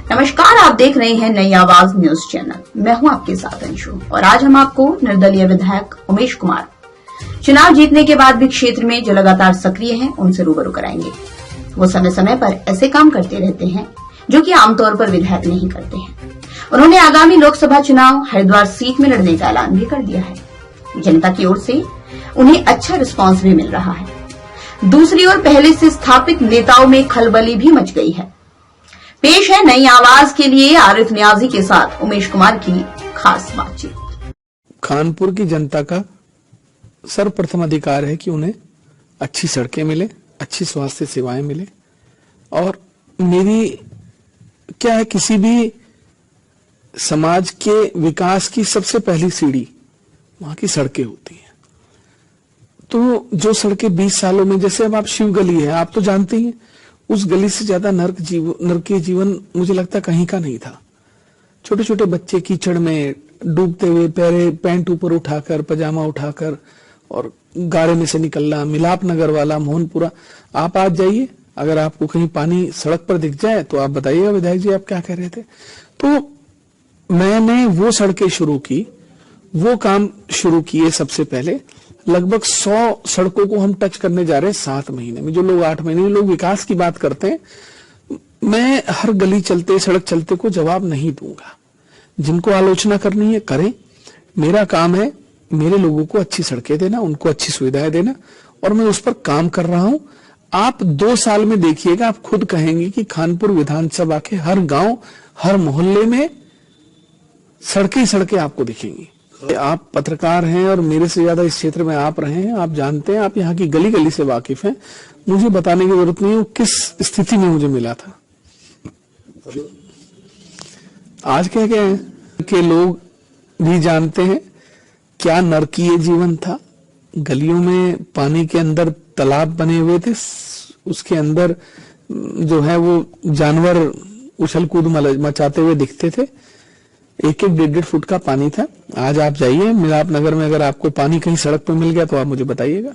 नमस्कार, आप देख रहे हैं नई आवाज न्यूज चैनल। मैं हूं आपके साथ अंशु और आज हम आपको निर्दलीय विधायक उमेश कुमार चुनाव जीतने के बाद भी क्षेत्र में जो लगातार सक्रिय हैं उनसे रूबरू कराएंगे। वो समय समय पर ऐसे काम करते रहते हैं जो कि आमतौर पर विधायक नहीं करते हैं। उन्होंने आगामी लोकसभा चुनाव हरिद्वार सीट में लड़ने का ऐलान भी कर दिया है। जनता की ओर से उन्हें अच्छा रिस्पांस भी मिल रहा है। दूसरी ओर पहले से स्थापित नेताओं में खलबली भी मच गई है। पेश है नई आवाज के लिए आरिफ नियाजी के साथ उमेश कुमार की खास बातचीत। कानपुर की जनता का सर्वप्रथम अधिकार है कि उन्हें अच्छी सड़कें मिले, अच्छी स्वास्थ्य सेवाएं मिले। और मेरी क्या है, किसी भी समाज के विकास की सबसे पहली सीढ़ी वहां की सड़कें होती हैं। तो जो सड़कें 20 सालों में, जैसे अब आप शिव गली है, आप तो जानते ही हैं, उस गली से ज्यादा नरकीय जीवन मुझे लगता कहीं का नहीं था। छोटे छोटे बच्चे कीचड़ में डूबते हुए पैंट ऊपर उठाकर, पजामा उठाकर और गाड़े में से निकलना। मिलाप नगर वाला, मोहनपुरा, आप आज जाइए, अगर आपको कहीं पानी सड़क पर दिख जाए तो आप बताइएगा विधायक जी आप क्या कह रहे थे। तो मैंने वो सड़कें शुरू की, वो काम शुरू किए। सबसे पहले लगभग 100 सड़कों को हम टच करने जा रहे हैं 7 महीने में। जो लोग 8 महीने में लोग विकास की बात करते हैं, मैं हर गली चलते, सड़क चलते को जवाब नहीं दूंगा। जिनको आलोचना करनी है करें, मेरा काम है मेरे लोगों को अच्छी सड़कें देना, उनको अच्छी सुविधाएं देना, और मैं उस पर काम कर रहा हूं। आप 2 साल में देखिएगा, आप खुद कहेंगे कि कानपुर विधानसभा के हर गांव, हर मोहल्ले में सड़कें सड़कें आपको दिखेंगी। आप पत्रकार हैं और मेरे से ज्यादा इस क्षेत्र में आप रहे हैं, आप जानते हैं, आप यहाँ की गली गली से वाकिफ हैं। मुझे बताने की जरूरत नहीं है वो किस स्थिति में मुझे मिला था। आज कह गए कि लोग भी जानते हैं क्या नरकीय जीवन था। गलियों में पानी के अंदर तालाब बने हुए थे, उसके अंदर जो है वो जानवर उछल कूद मचाते हुए दिखते थे। 1-1, 1.5 फुट का पानी था। आज आप जाइए मिलाप नगर में, अगर आपको पानी कहीं सड़क पर मिल गया तो आप मुझे बताइएगा।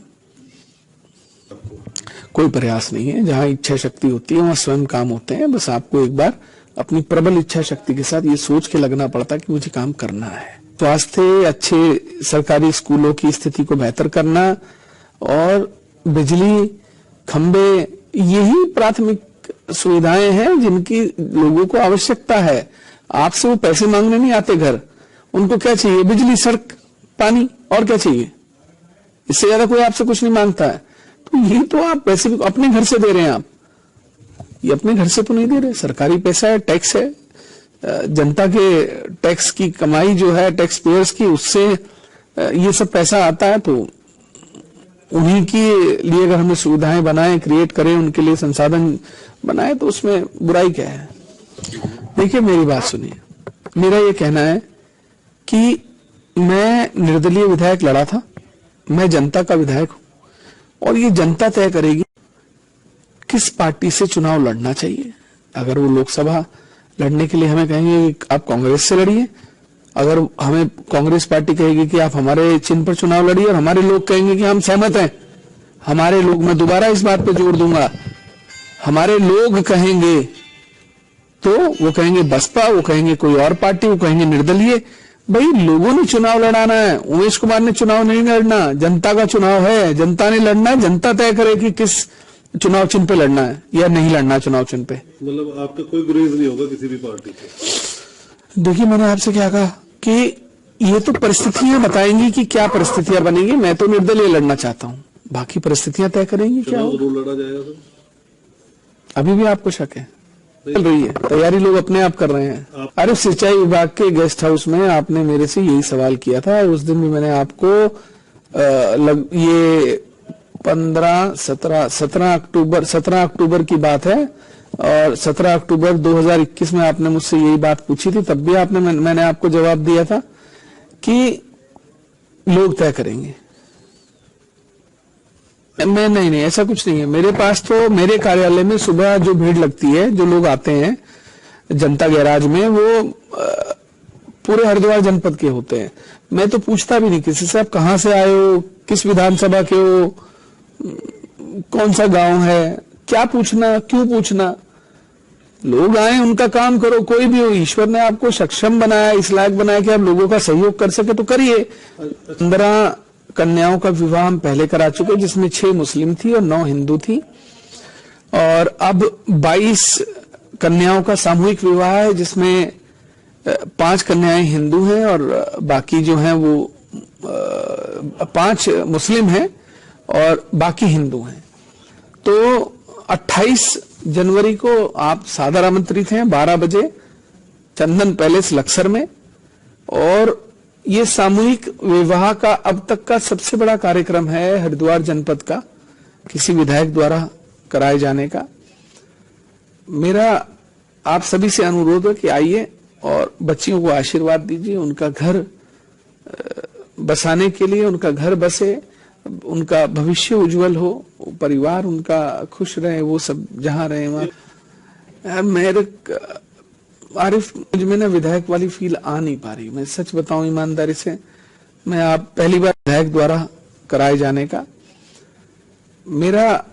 कोई प्रयास नहीं है, जहां इच्छा शक्ति होती है वहां स्वयं काम होते हैं। बस आपको एक बार अपनी प्रबल इच्छा शक्ति के साथ ये सोच के लगना पड़ता है कि मुझे काम करना है। स्वास्थ्य, अच्छे सरकारी स्कूलों की स्थिति को बेहतर करना और बिजली, खंबे, यही प्राथमिक सुविधाएं हैं जिनकी लोगों को आवश्यकता है। आपसे वो पैसे मांगने नहीं आते घर, उनको क्या चाहिए? बिजली, सड़क, पानी, और क्या चाहिए? इससे ज्यादा कोई आपसे कुछ नहीं मांगता है। तो ये तो आप पैसे भी अपने घर से दे रहे हैं। आप ये अपने घर से तो नहीं दे रहे, सरकारी पैसा है, टैक्स है, जनता के टैक्स की कमाई जो है, टैक्स पेयर्स की, उससे ये सब पैसा आता है। तो उन्हीं के लिए अगर हमें सुविधाएं बनाएं, क्रिएट करें, उनके लिए संसाधन बनाएं, तो उसमें बुराई क्या है? देखिए मेरी बात सुनिए, मेरा ये कहना है कि मैं निर्दलीय विधायक लड़ा था, मैं जनता का विधायक हूं और ये जनता तय करेगी किस पार्टी से चुनाव लड़ना चाहिए। अगर वो लोकसभा लड़ने के लिए हमें कहेंगे कि आप कांग्रेस से लड़िए, अगर हमें कांग्रेस पार्टी कहेगी कि आप हमारे चिन्ह पर चुनाव लड़िए और हमारे लोग कहेंगे कि हम सहमत हैं, हमारे लोग, मैं दोबारा इस बात पर जोर दूंगा, हमारे लोग कहेंगे, तो वो कहेंगे बसपा, वो कहेंगे कोई और पार्टी, वो कहेंगे निर्दलीय। भाई लोगों ने चुनाव लड़ाना है, उमेश कुमार ने चुनाव नहीं लड़ना, जनता का चुनाव है, जनता ने लड़ना है। जनता तय करे कि किस चुनाव चिन्ह पे लड़ना है या नहीं लड़ना चुनाव चिन्ह पे। मतलब आपका कोई गुरेज नहीं होगा किसी भी पार्टी से? देखिए मैंने आपसे क्या कहा कि ये तो परिस्थितियां बताएंगी कि क्या परिस्थितियां बनेंगी। मैं तो निर्दलीय लड़ना चाहता हूं, बाकी परिस्थितियां तय करेंगी क्या हो। लड़ा जाएगा तो अभी भी आपको शक है? चल रही है तैयारी, लोग अपने आप कर रहे हैं। अरे सिंचाई विभाग के गेस्ट हाउस में आपने मेरे से यही सवाल किया था, उस दिन भी मैंने आपको ये 17 अक्टूबर की बात है, और 17 अक्टूबर 2021 में आपने मुझसे यही बात पूछी थी। तब भी मैंने आपको जवाब दिया था कि लोग तय करेंगे। मैं नहीं, ऐसा कुछ नहीं है। मेरे पास तो मेरे कार्यालय में सुबह जो भीड़ लगती है, जो लोग आते हैं जनता गैराज में, वो पूरे हरिद्वार जनपद के होते हैं। मैं तो पूछता भी नहीं किसी से आप कहां से आए हो, किस विधानसभा के हो, कौन सा गांव है, क्या पूछना, क्यों पूछना। लोग आए, उनका काम करो, कोई भी हो। ईश्वर ने आपको सक्षम बनाया, इस लायक बनाया कि आप लोगों का सहयोग कर सके तो करिए। 15 कन्याओं का विवाह हम पहले करा चुके, जिसमें 6 मुस्लिम थी और 9 हिंदू थी, और अब 22 कन्याओं का सामूहिक विवाह है, जिसमें 5 कन्याएं हिंदू हैं और बाकी जो हैं वो 5 मुस्लिम हैं और बाकी हिंदू हैं। तो 28 जनवरी को आप सादर आमंत्रित हैं 12 बजे चंदन पैलेस लक्सर में, और ये सामूहिक विवाह का अब तक का सबसे बड़ा कार्यक्रम है हरिद्वार जनपद का, किसी विधायक द्वारा कराए जाने का। मेरा आप सभी से अनुरोध है कि आइए और बच्चियों को आशीर्वाद दीजिए, उनका घर बसाने के लिए, उनका घर बसे, उनका भविष्य उज्जवल हो, परिवार उनका खुश रहे, वो सब जहां रहे वहां। मेरे आरिफ, मुझ में ना विधायक वाली फील आ नहीं पा रही, मैं सच बताऊं ईमानदारी से। मैं आप पहली बार विधायक द्वारा कराए जाने का, मेरा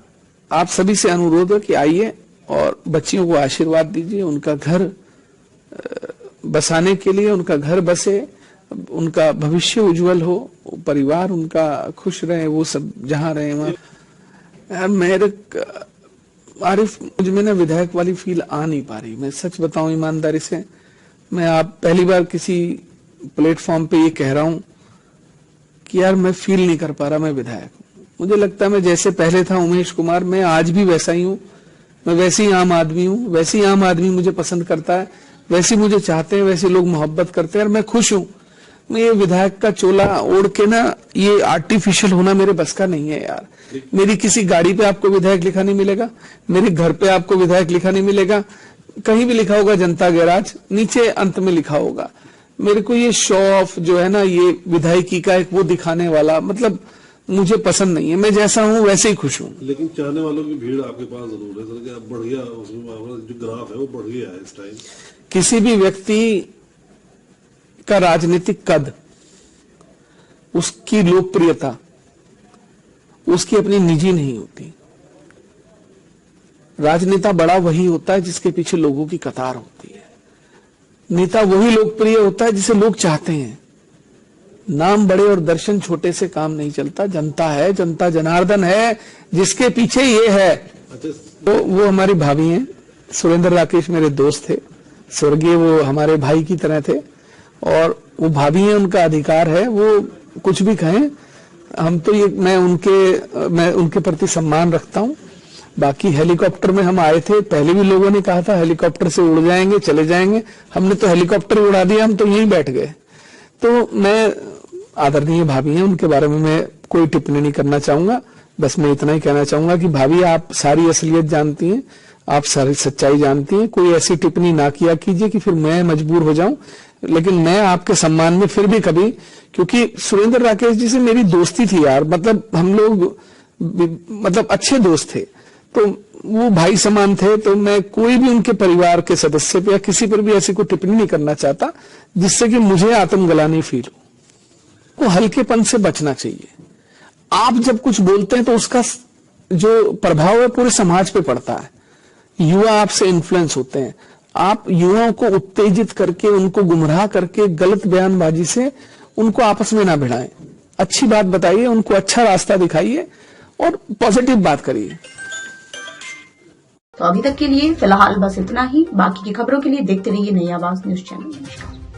आप सभी से अनुरोध है कि आइए और बच्चियों को आशीर्वाद दीजिए, उनका घर बसाने के लिए, उनका घर बसे, उनका भविष्य उज्जवल हो, परिवार उनका खुश रहे, वो सब जहां रहे वहां। मेरे आरिफ, मुझ में ना विधायक वाली फील आ नहीं पा रही, मैं सच बताऊं ईमानदारी से। मैं आप पहली बार किसी प्लेटफॉर्म पे ये कह रहा हूं कि यार मैं फील नहीं कर पा रहा मैं विधायक हूं। मुझे लगता है मैं जैसे पहले था उमेश कुमार, मैं आज भी वैसा ही हूं। मैं वैसे ही आम आदमी हूं, वैसे ही आम आदमी मुझे पसंद करता है, वैसे मुझे चाहते हैं, वैसे लोग मोहब्बत करते हैं, और मैं खुश हूं। मैं ये विधायक का चोला ओढ़ के ना, ये आर्टिफिशियल होना मेरे बस का नहीं है यार। मेरी किसी गाड़ी पे आपको विधायक लिखा नहीं मिलेगा, मेरे घर पे आपको विधायक लिखा नहीं मिलेगा, कहीं भी लिखा होगा जनता गैराज, नीचे अंत में लिखा होगा। मेरे को ये शो ऑफ जो है ना, ये विधायकी का एक वो दिखाने वाला, मतलब मुझे पसंद नहीं है। मैं जैसा हूं वैसे ही खुश हूं। लेकिन चाहने वालों की भीड़ आपके पास जरूर है सर, कि अब बढ़ गया, उसमें जो ग्राफ है वो बढ़ गया है इस टाइम। किसी भी व्यक्ति का राजनीतिक कद, उसकी लोकप्रियता, उसकी अपनी निजी नहीं होती। राजनेता बड़ा वही होता है जिसके पीछे लोगों की कतार होती है। नेता वही लोकप्रिय होता है जिसे लोग चाहते हैं। नाम बड़े और दर्शन छोटे से काम नहीं चलता। जनता है, जनता जनार्दन है जिसके पीछे ये है। तो वो हमारी भाभी हैं, सुरेंद्र राकेश मेरे दोस्त थे, स्वर्गीय, वो हमारे भाई की तरह थे, और वो भाभी हैं, उनका अधिकार है, वो कुछ भी कहें। हम तो ये मैं उनके प्रति सम्मान रखता हूं। बाकी हेलीकॉप्टर में हम आए थे, पहले भी लोगों ने कहा था हेलीकॉप्टर से उड़ जाएंगे, चले जाएंगे, हमने तो हेलीकॉप्टर उड़ा दिया, हम तो यहीं बैठ गए। तो मैं, आदरणीय भाभी हैं, उनके बारे में मैं कोई टिप्पणी नहीं करना चाहूंगा। बस मैं इतना ही कहना चाहूंगा कि भाभी, आप सारी असलियत जानती हैं, आप सारी सच्चाई जानती हैं, कोई ऐसी टिप्पणी ना किया कीजिए कि फिर मैं मजबूर हो जाऊं। लेकिन मैं आपके सम्मान में फिर भी कभी, क्योंकि सुरेंद्र राकेश जी से मेरी दोस्ती थी यार, मतलब हम लोग मतलब अच्छे दोस्त थे, तो वो भाई समान थे, तो मैं कोई भी उनके परिवार के सदस्य पे या किसी पर भी ऐसी कोई टिप्पणी नहीं करना चाहता जिससे कि मुझे आत्मग्लानि फील हो। वो हल्केपन से बचना चाहिए। आप जब कुछ बोलते हैं तो उसका जो प्रभाव है पूरे समाज पे पड़ता है। युवा आपसे इन्फ्लुएंस होते हैं। आप युवाओं को उत्तेजित करके, उनको गुमराह करके, गलत बयानबाजी से उनको आपस में ना भिड़ाएं। अच्छी बात बताइए, उनको अच्छा रास्ता दिखाइए और पॉजिटिव बात करिए। तो अभी तक के लिए फिलहाल बस इतना ही। बाकी की खबरों के लिए देखते रहिए नई आवाज न्यूज चैनल। नमस्कार।